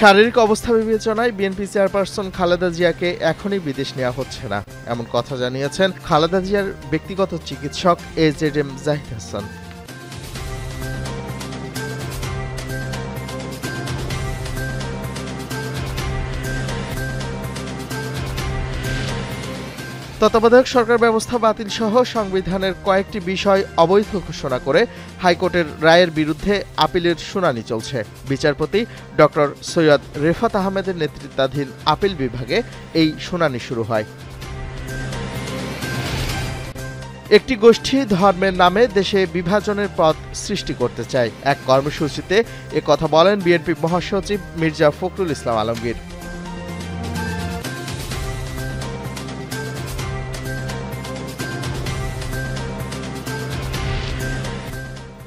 শারীরিক অবস্থা বিবেচনায় বিএনপি চেয়ারপারসন খালেদা জিয়াকে এখনই বিদেশ নেওয়া হচ্ছে না, এমন কথা জানিয়েছেন খালেদা জিয়ার ব্যক্তিগত চিকিৎসক AZM জাহিদ হাসান। তত্ত্বাবধায়ক সরকার ব্যবস্থা বাতিল সহ সংবিধানের কয়েকটি বিষয় অবৈধ ঘোষণা করে হাইকোর্টের রায়ের বিরুদ্ধে আপিলের শুনানি চলছে। বিচারপতি ডক্টর সৈয়দ রেফাত আহমেদের নেতৃত্বাধীন আপিল বিভাগে এই শুনানি শুরু হয়। একটি গোষ্ঠী ধর্মের নামে দেশে বিভাজনের পথ সৃষ্টি করতে চায়, এক কর্মসূচিতে একথা বলেন বিএনপি মহাসচিব মির্জা ফখরুল ইসলাম আলমগীর।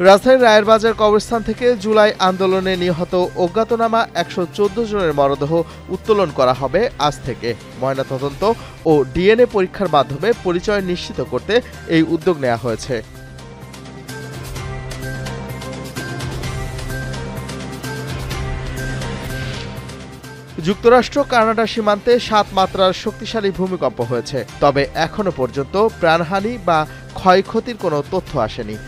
রাজধানীর রায়েরবাজার কবরস্থান থেকে জুলাই আন্দোলনে নিহত অজ্ঞাতনামা ১১৪ জনের মরদেহ উত্তোলন করা হবে আজ থেকে। ময়নাতদন্ত ও ডিএনএ পরীক্ষার মাধ্যমে পরিচয় নিশ্চিত করতে এই উদ্যোগ নেওয়া হয়েছে। যুক্তরাষ্ট্র কানাডা সীমান্তে ৭ মাত্রার শক্তিশালী ভূমিকম্প হয়েছে, তবে এখনো পর্যন্ত প্রাণহানি বা ক্ষয়ক্ষতির কোনো তথ্য আসেনি।